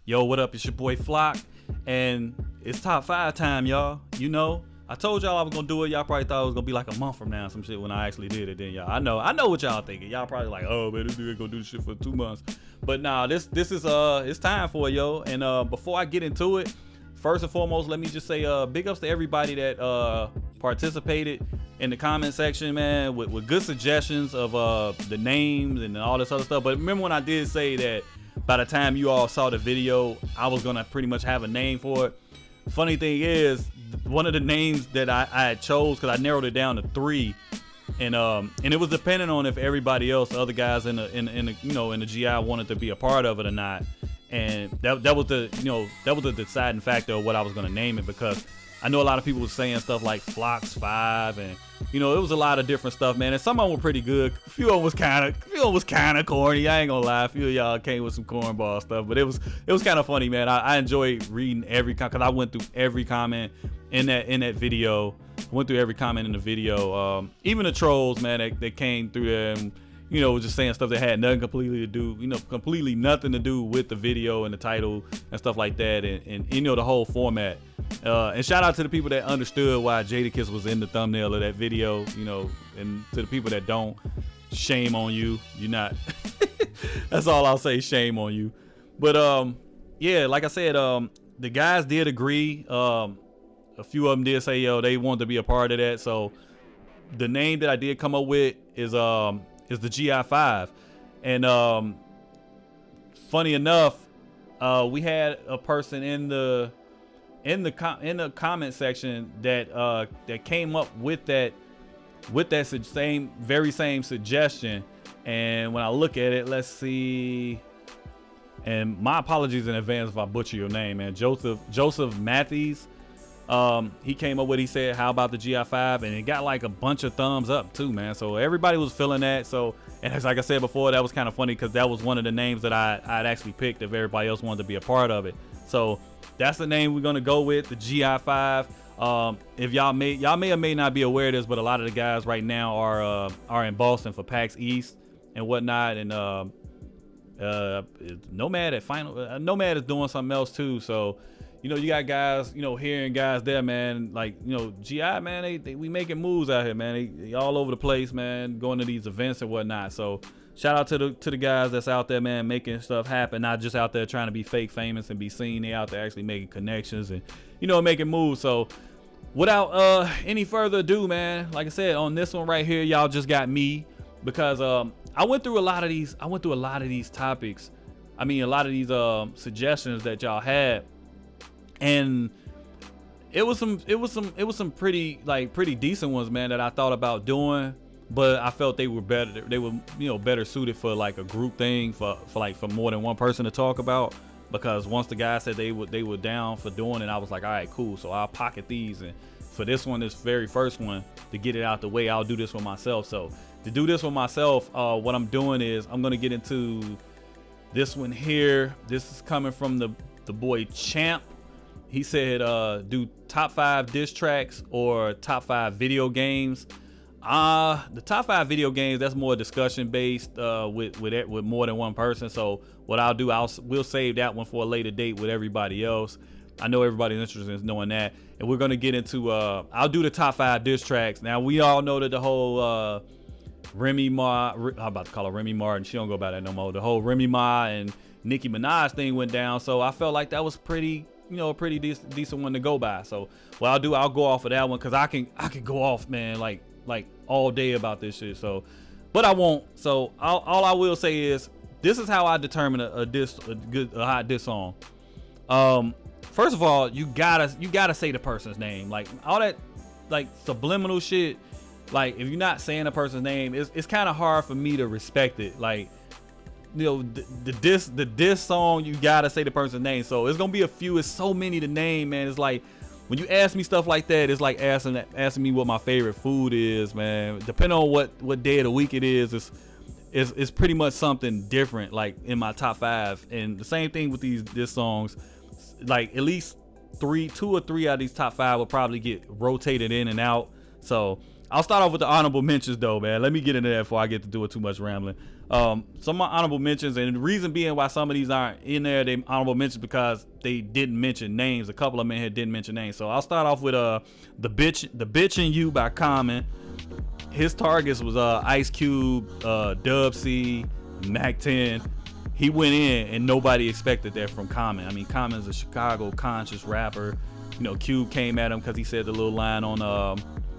Yo, what up? It's your boy Flock, and it's top 5 time, y'all. You know, I told y'all I was gonna do it. Y'all probably thought it was gonna be like a month from now, some shit, when I actually did it. Then y'all, I know what y'all thinking. Y'all probably like, oh man, this dude gonna do this shit for 2 months. But nah, this is it's time for it, yo. And before I get into it, first and foremost, let me just say big ups to everybody that participated in the comment section, man, with good suggestions of the names and all this other stuff. But remember when I did say that by the time you all saw the video, I was gonna pretty much have a name for it. Funny thing is, one of the names that I had chose, because I narrowed it down to 3, and it was depending on if everybody else, the other guys in the GI wanted to be a part of it or not. And that was the deciding factor of what I was gonna name it, because I know a lot of people were saying stuff like Flocks 5, and it was a lot of different stuff, man. And some of them were pretty good. A few of them was kind of corny. I ain't gonna lie. A few of y'all came with some cornball stuff, but it was kind of funny, man. I enjoyed reading every comment, because I went through every comment in that video. Went through every comment in the video. Even the trolls, man, that came through there and was just saying stuff that had nothing completely nothing to do with the video and the title and stuff like that, and the whole format. And shout out to the people that understood why Jadakiss was in the thumbnail of that video, and to the people that don't, shame on you. You're not. That's all I'll say, shame on you. But yeah, like I said, the guys did agree. A few of them did say, they wanted to be a part of that. So the name that I did come up with is the GI5. And funny enough, we had a person in the comment section that came up with that very same suggestion. And when I look at it, let's see, and my apologies in advance if I butcher your name, man. Joseph Matthews. He came up with, he said, how about the GI5? And it got like a bunch of thumbs up too, man. So everybody was feeling that. So, and as like I said before, that was kind of funny, because that was one of the names that I'd actually picked if everybody else wanted to be a part of it. So that's the name we're gonna go with, the GI5. If y'all may or may not be aware of this, but a lot of the guys right now are in Boston for PAX East and whatnot. And Nomad is doing something else too. So you got guys, here and guys there, man. Like, GI, man, we making moves out here, man. They all over the place, man, going to these events and whatnot. So shout out to the guys that's out there, man, making stuff happen, not just out there trying to be fake famous and be seen. They out there actually making connections and, making moves. So without any further ado, man, like I said, on this one right here, y'all just got me, because I went through a lot of these topics. I mean, a lot of these suggestions that y'all had. And it was some pretty decent ones, man, that I thought about doing, but I felt they were better. They were, better suited for like a group thing, for more than one person to talk about. Because once the guys said they were down for doing it, I was like, all right, cool. So I'll pocket these, and for this very first one, to get it out the way, I'll do this for myself. So to do this for myself, what I'm doing is I'm gonna get into this one here. This is coming from the boy Champ. He said, do top 5 diss tracks or top 5 video games. The top 5 video games, that's more discussion based with more than one person. So what I'll do, we'll save that one for a later date with everybody else. I know everybody's interested in knowing that. And we're going to get into, I'll do the top 5 diss tracks. Now, we all know that the whole Remy Ma, I'm about to call her Remy Martin. She don't go by that no more. The whole Remy Ma and Nicki Minaj thing went down. So I felt like that was pretty decent one to go by. So what I'll go off of that one, because I can go off, man, like all day about this shit. So, but I won't. So all I will say is, this is how I determine a hot diss song. First of all, you gotta say the person's name. Like all that like subliminal shit, like if you're not saying a person's name, it's kind of hard for me to respect it. Like, the diss song, you gotta say the person's name. So it's gonna be a few. It's so many to name, man. It's like when you ask me stuff like that, it's like asking me what my favorite food is, man. Depending on what day of the week it is, it's pretty much something different, like in my top 5. And the same thing with these diss songs. Like at least 2 or 3 out of these top 5 will probably get rotated in and out. So I'll start off with the honorable mentions though, man. Let me get into that before I get to doing too much rambling. Some of my honorable mentions, and the reason being why some of these aren't in there, they honorable mentions because they didn't mention names. A couple of them in here didn't mention names. So I'll start off with the bitch and you by Common. His targets was Ice Cube, Dub C, Mac 10. He went in and nobody expected that from Common. I mean, Common's a Chicago conscious rapper. You know, Cube came at him because he said the little line on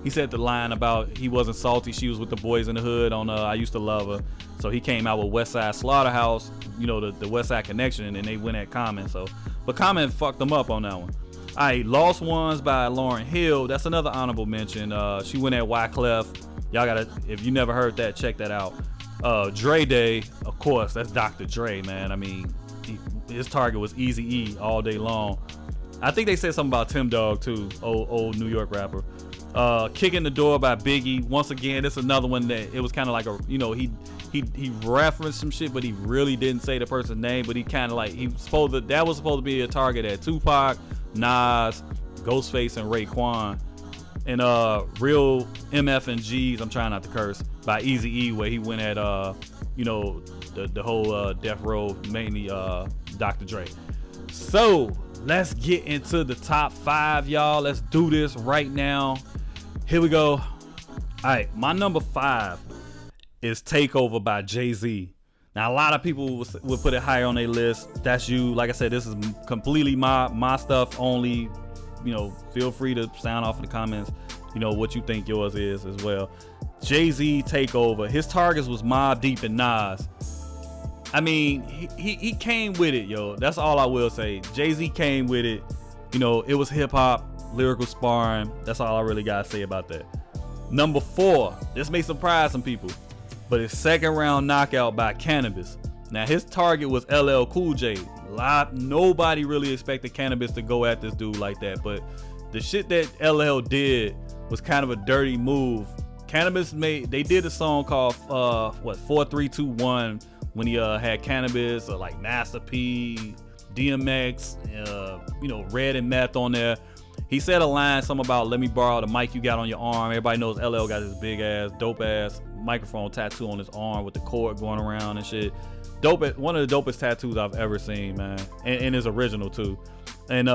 he said the line about he wasn't salty, she was with the boys in the hood on I Used to Love Her. So he came out with West Side Slaughterhouse, you know, the West Side Connection, and they went at Common. So, but Common fucked them up on that one. All right, Lost Ones by Lauryn Hill. That's another honorable mention. She went at Wyclef. Y'all gotta, if you never heard that, check that out. Dre Day, of course, that's Dr. Dre, man. I mean, his target was Eazy-E all day long. I think they said something about Tim Dog too, old New York rapper. Kicking the Door by Biggie. Once again, it's another one that it was kind of like a, you know, he referenced some shit, but he really didn't say the person's name. But he kind of like that was supposed to be a target at Tupac, Nas, Ghostface, and Raekwon. And Real MF and G's, I'm trying not to curse, by Eazy-E, where he went at you know, the whole Death Row, mainly Dr. Dre. So let's get into the top 5, y'all. Let's do this right now. Here we go. All right, my number 5 is Takeover by Jay-Z. Now, a lot of people would put it higher on their list. That's you. Like I said, this is completely my stuff only. You know, feel free to sound off in the comments, you know, what you think yours is as well. Jay-Z Takeover. His targets was Mobb Deep and Nas. I mean, he came with it, yo. That's all I will say. Jay-Z came with it. You know, it was hip-hop, lyrical sparring. That's all I really got to say about that. Number 4. This may surprise some people, but it's Second Round Knockout by Cannabis. Now, his target was LL Cool J. Nobody really expected Cannabis to go at this dude like that, but the shit that LL did was kind of a dirty move. Cannabis they did a song called 4321 when he had Cannabis, like Master P, DMX, you know, Red and Meth on there. He said a line, something about let me borrow the mic you got on your arm. Everybody knows LL got this big ass, dope ass microphone tattoo on his arm with the cord going around and shit. One of the dopest tattoos I've ever seen, man, and his original too. And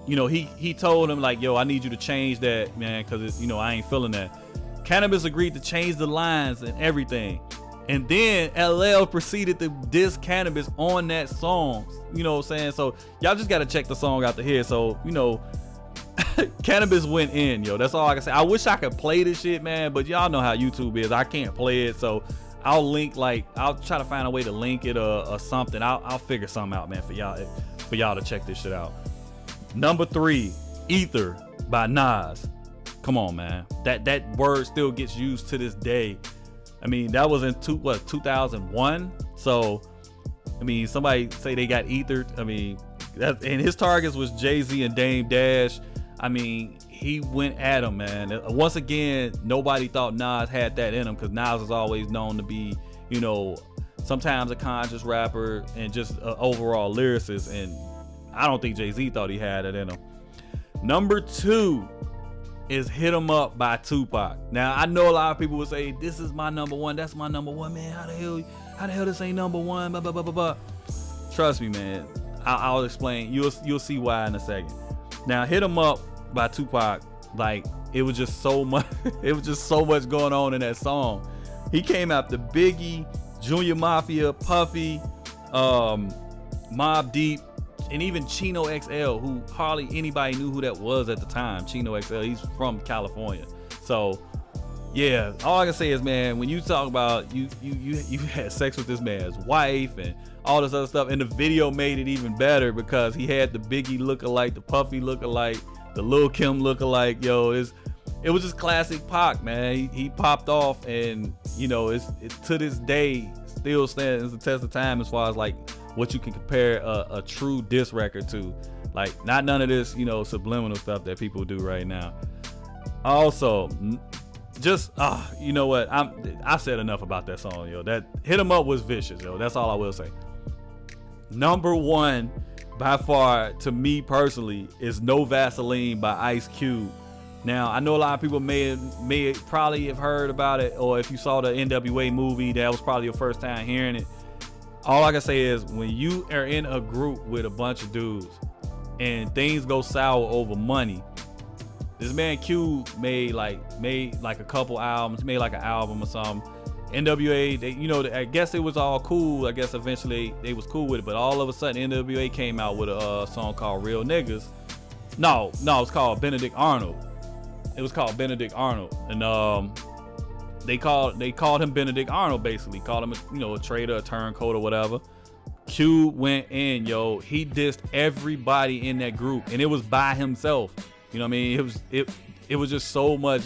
you know, he told him like, yo, I need you to change that, man, because you know, I ain't feeling that. Cannabis agreed to change the lines and everything, and then LL proceeded to diss Cannabis on that song. You know what I'm saying? So y'all just gotta check the song out to hear. So you know, Cannabis went in, yo. That's all I can say. I wish I could play this shit, man, but y'all know how YouTube is. I can't play it, so I'll try to find a way to link it or something. I'll figure something out, man, for y'all to check this shit out. Number 3, Ether by Nas. Come on, man. That word still gets used to this day. I mean, that was in 2001. So, I mean, somebody say they got ethered. I mean, and his targets was Jay-Z and Dame Dash. I mean, he went at him, man. Once again, nobody thought Nas had that in him, because Nas is always known to be, you know, sometimes a conscious rapper and just an overall lyricist. And I don't think Jay-Z thought he had it in him. Number 2 is Hit 'Em Up by Tupac. Now, I know a lot of people will say, this is my number 1. That's my number 1, man. How the hell this ain't number 1? Blah, blah, blah, blah, blah. Trust me, man. I'll explain. You'll see why in a second. Now, Hit 'Em Up by Tupac, like, it was just so much going on in that song. He came after Biggie, Junior Mafia, Puffy, Mobb Deep, and even Chino XL, who hardly anybody knew who that was at the time. Chino XL, he's from California. So yeah, all I can say is, man, when you talk about you had sex with this man's wife and all this other stuff, and the video made it even better because he had the Biggie lookalike, the Puffy lookalike, the Lil Kim lookalike. Yo, it was just classic Pac, man. He popped off, and you know, it's to this day still stands the test of time as far as like what you can compare a true diss record to. Like, not none of this, you know, subliminal stuff that people do right now. Also, just you know what, I said enough about that song, yo. That Hit 'Em Up was vicious, yo. That's all I will say. Number 1 by far, to me personally, is No Vaseline by Ice Cube. Now, I know a lot of people may probably have heard about it, or if you saw the NWA movie, that was probably your first time hearing it. All I can say is when you are in a group with a bunch of dudes and things go sour over money, this man Q made like a couple albums, made like an album or something. NWA, they, you know, I guess it was all cool. I guess eventually they was cool with it, but all of a sudden NWA came out with a song called Real Niggas. No, it was called Benedict Arnold. It was called Benedict Arnold, and they called him Benedict Arnold, basically called him a traitor, a turncoat, or whatever. Q went in, yo. He dissed everybody in that group, and it was by himself. You know what I mean? It was just so much.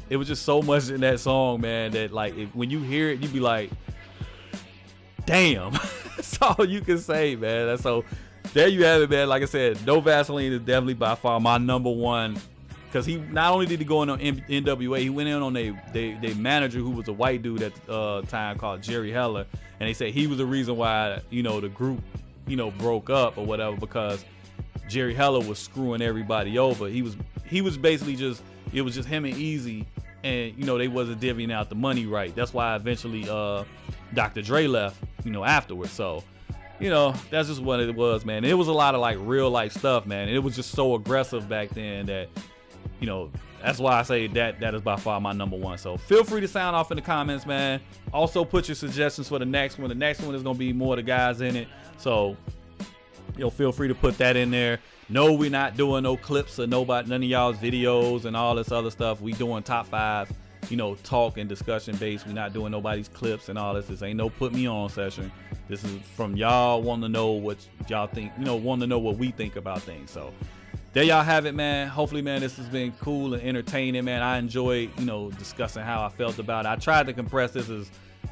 It was just so much in that song, man, that like when you hear it, you be like, damn. That's all you can say, man. That's so. There you have it, man. Like I said, No Vaseline is definitely by far my number one. Because he not only did he go in on NWA, he went in on they manager who was a white dude at the time called Jerry Heller, and they said he was the reason why the group broke up or whatever, because Jerry Heller was screwing everybody over. He was basically it was just him and Easy, and they wasn't divvying out the money right. That's why eventually Dr. Dre left afterwards. So that's just what it was, man. And it was a lot of like real life stuff, man. And it was just so aggressive back then that that's why I say that is by far my number one. So feel free to sound off in the comments, man. Also put your suggestions for the next one. The next one is going to be more of the guys in it. So, feel free to put that in there. No, we're not doing no clips of none of y'all's videos and all this other stuff. We doing top 5, talk and discussion based. We're not doing nobody's clips and all this. This ain't no put me on session. This is from y'all wanting to know what y'all think, wanting to know what we think about things. So there y'all have it, man. Hopefully, man, this has been cool and entertaining, man. I enjoyed, discussing how I felt about it. I tried to compress this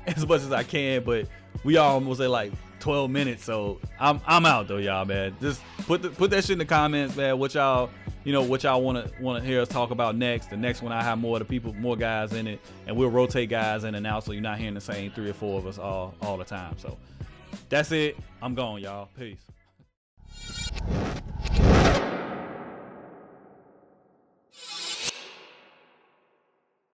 as much as I can, but we almost at like 12 minutes, so I'm out though, y'all, man. Just put that shit in the comments, man. What y'all want to hear us talk about next. The next one I have more guys in it, and we'll rotate guys in and out, so you're not hearing the same 3 or 4 of us all the time. So that's it. I'm gone, y'all. Peace.